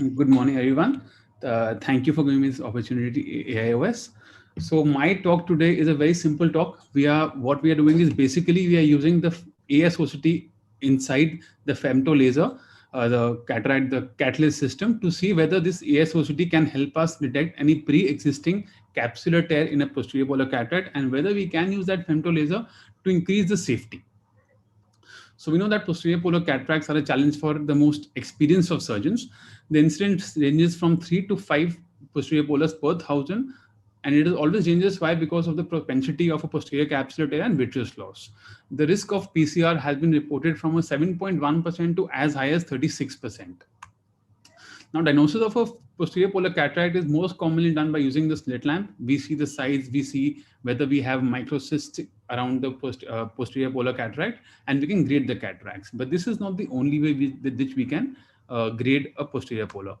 Good morning, everyone. Thank you for giving me this opportunity, AIOS. So my talk today is a very simple talk. What we are doing is basically we are using the ASOCT inside the FemtoLaser, the catalyst system, to see whether this ASOCT can help us detect any pre-existing capsular tear in a posterior polar cataract, and whether we can use that FemtoLaser to increase the safety. So we know that posterior polar cataracts are a challenge for the most experienced of surgeons. The incidence ranges from 3 to 5 posterior polars per thousand, and it is always dangerous. Why? Because of the propensity of a posterior capsular tear and vitreous loss. The risk of PCR has been reported from a 7.1% to as high as 36%. Now, diagnosis of a posterior polar cataract is most commonly done by using the slit lamp. We see the size, we see whether we have microcysts around the posterior polar cataract, and we can grade the cataracts. But this is not the only way with which we can grade a posterior polar.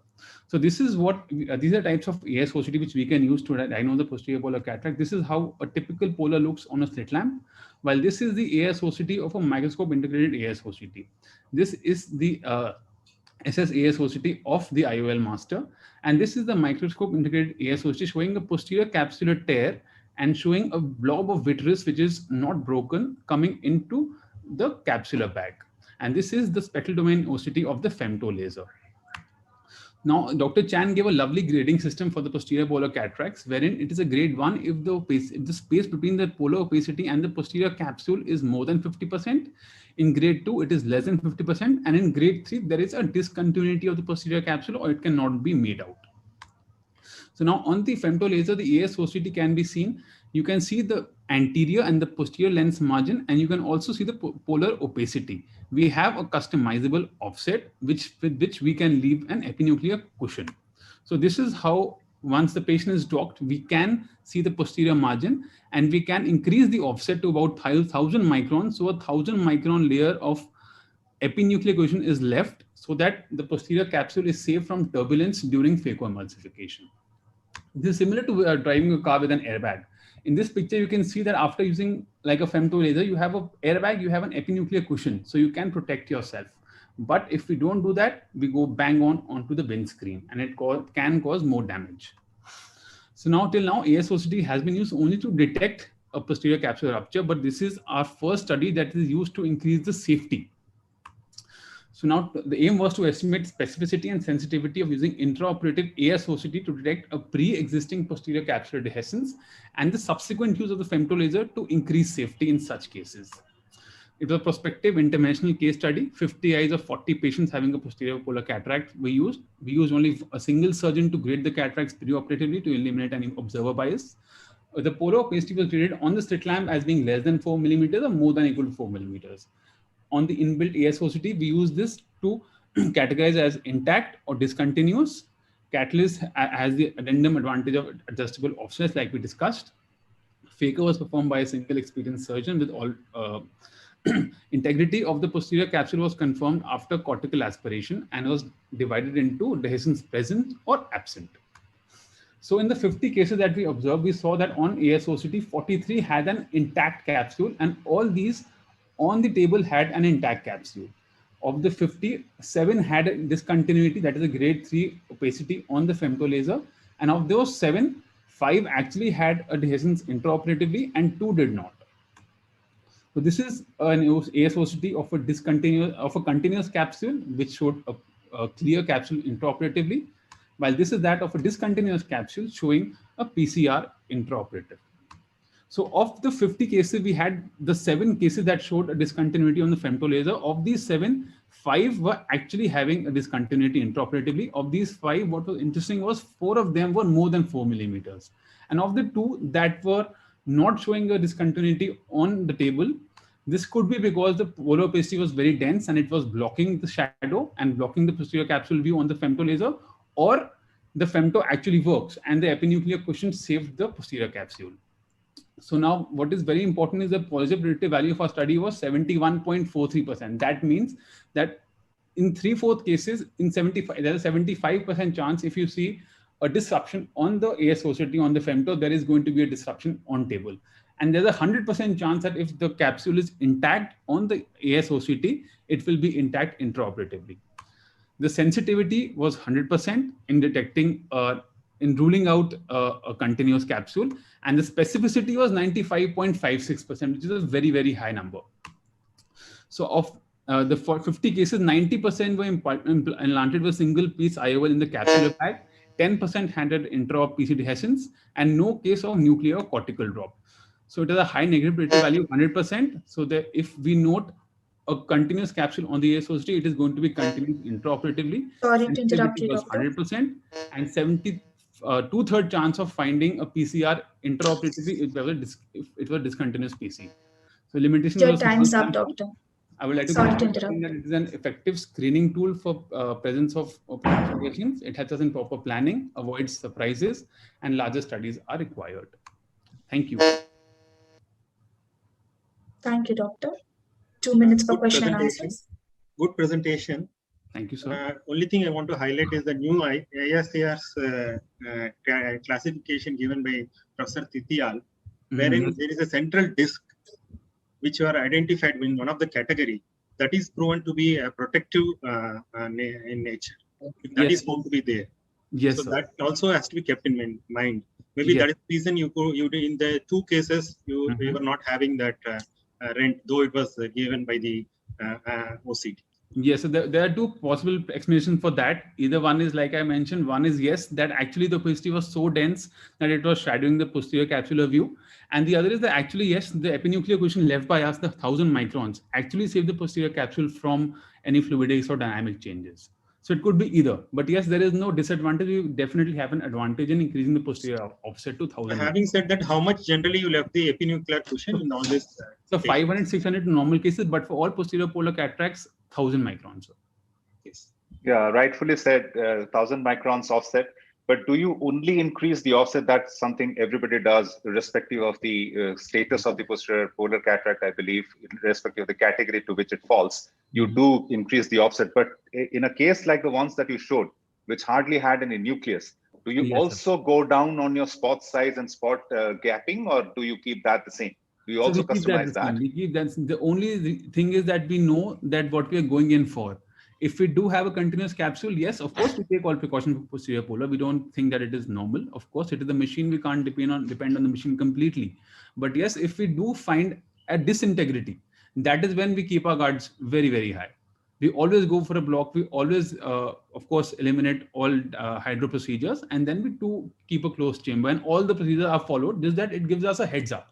So this is what these are types of ASOCT which we can use to diagnose the posterior polar cataract. This is how a typical polar looks on a slit lamp, while this is the ASOCT of a microscope integrated ASOCT. This is the SSASOCT of the IOL master, and this is the microscope integrated ASOCT showing a posterior capsular tear and showing a blob of vitreous which is not broken coming into the capsular bag. And this is the spectral domain OCT of the FemtoLaser. Now, Dr. Chan gave a lovely grading system for the posterior polar cataracts, wherein it is a grade 1 if the space between the polar opacity and the posterior capsule is more than 50%. In grade 2, it is less than 50%. And in grade 3, there is a discontinuity of the posterior capsule, or it cannot be made out. So now on the FemtoLaser, the ASOCT can be seen. You can see the anterior and the posterior lens margin, and you can also see the polar opacity. We have a customizable offset with which we can leave an epinuclear cushion. So this is how, once the patient is docked, we can see the posterior margin, and we can increase the offset to about 1000 microns. So a 1000 micron layer of epinuclear cushion is left so that the posterior capsule is safe from turbulence during phacoemulsification. This is similar to driving a car with an airbag. In this picture, you can see that after using like a FemtoLaser, you have an airbag, you have an epinuclear cushion, so you can protect yourself. But if we don't do that, we go bang onto the windscreen, and it can cause more damage. So now, till now, ASOCT has been used only to detect a posterior capsular rupture, but this is our first study that is used to increase the safety. So now the aim was to estimate specificity and sensitivity of using intraoperative ASOCT to detect a pre-existing posterior capsular dehiscence, and the subsequent use of the FemtoLaser to increase safety in such cases. It was a prospective international case study. 50 eyes of 40 patients having a posterior polar cataract were used. We used only a single surgeon to grade the cataracts preoperatively to eliminate any observer bias. The polar opacity was graded on the slit lamp as being less than 4 millimeters or more than or equal to 4 millimeters. On the inbuilt ASOCT, we use this to categorize as intact or discontinuous. Catalyst has the addendum advantage of adjustable offsets, like we discussed. Phaco was performed by a single experienced surgeon with all integrity of the posterior capsule was confirmed after cortical aspiration and was divided into dehiscence present or absent. So in the 50 cases that we observed, we saw that on ASOCT, 43 had an intact capsule, and all these on the table had an intact capsule. Of the 50, 7 had a discontinuity, that is a grade 3 opacity on the FemtoLaser. And of those 7, 5 actually had a dehiscence intraoperatively and 2 did not. So this is an ASOCT of a continuous capsule, which showed a clear capsule intraoperatively, while this is that of a discontinuous capsule showing a PCR intraoperative. So of the 50 cases, we had the 7 cases that showed a discontinuity on the FemtoLaser. Of these 7, 5 were actually having a discontinuity intraoperatively. Of these 5, what was interesting was 4 of them were more than 4 millimeters. And of the 2 that were not showing a discontinuity on the table, this could be because the polar opacity was very dense and it was blocking the shadow and blocking the posterior capsule view on the FemtoLaser, or the Femto actually works and the epinuclear cushion saved the posterior capsule. So now what is very important is the positive predictive value of our study was 71.43%. That means that in 3/4 cases, in 75, there's a 75% chance if you see a disruption on the ASOCT on the Femto, there is going to be a disruption on table. And there's a 100% chance that if the capsule is intact on the ASOCT, it will be intact intraoperatively. The sensitivity was 100% in detecting, in ruling out a continuous capsule, and the specificity was 95.56%, which is a very, very high number. So of the 50 cases, 90% were implanted with single piece IOL in the capsular bag, 10% had intra-op PC dehiscence, and no case of nuclear or cortical drop. So it is a high negative predictive value, 100%. So that if we note a continuous capsule on the ASOCT, it is going to be continuous intraoperatively. Sorry to interrupt you, was doctor. 100%, and 2/3 chance of finding a PCR intraoperatively if it was discontinuous PC. So limitation Your was time's up, doctor. I would like to Sorry to that interrupt. it is an effective screening tool for presence of complications. It helps us in proper planning, avoids surprises, and larger studies are required. Thank you. Thank you, doctor. 2 minutes for question and answers. Good presentation. Thank you, sir. Only thing I want to highlight is the new ISAR's classification given by Professor Titiyal, wherein there is a central disc which are identified in one of the category that is proven to be protective in nature. That is found to be there. Yes, so sir. that also has to be kept in mind. Maybe that is the reason you in the 2 cases we were not having that rent, though it was given by the OCT. Yes, so there are 2 possible explanations for that. Either one is, like I mentioned, one is yes, that actually the opacity was so dense that it was shadowing the posterior capsular view. And the other is that actually, yes, the epinuclear cushion left by us, the 1000 microns, actually saved the posterior capsule from any fluidics or dynamic changes. So it could be either. But yes, there is no disadvantage. You definitely have an advantage in increasing the posterior offset to 1000. Having said that, how much generally you left the epinuclear cushion in all this? So 500, 600 in normal cases, but for all posterior polar cataracts, 1000 microns. Yes. Yeah, rightfully said, 1000 microns offset. But do you only increase the offset? That's something everybody does, irrespective of the status of the posterior polar cataract, I believe, irrespective of the category to which it falls. You do increase the offset. But in a case like the ones that you showed, which hardly had any nucleus, do you also go down on your spot size and spot gapping, or do you keep that the same? Do you also customize that? We keep that. The only thing is that we know that what we are going in for. If we do have a continuous capsule, yes, of course, we take all precautions for posterior polar. We don't think that it is normal. Of course, it is the machine. We can't depend on the machine completely. But yes, if we do find a disintegrity, that is when we keep our guards very, very high. We always go for a block. We always, of course, eliminate all hydro procedures. And then we do keep a closed chamber. And all the procedures are followed. Just that it gives us a heads up.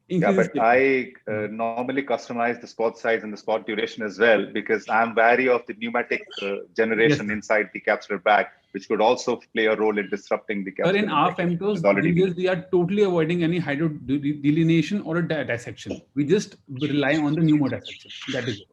Yeah, but I normally customize the spot size and the spot duration as well, because I'm wary of the pneumatic generation inside the capsular bag, which could also play a role in disrupting the capsular. But in our femtos, we are totally avoiding any hydro delineation or a dissection. We just rely on the pneumodissection. That is it.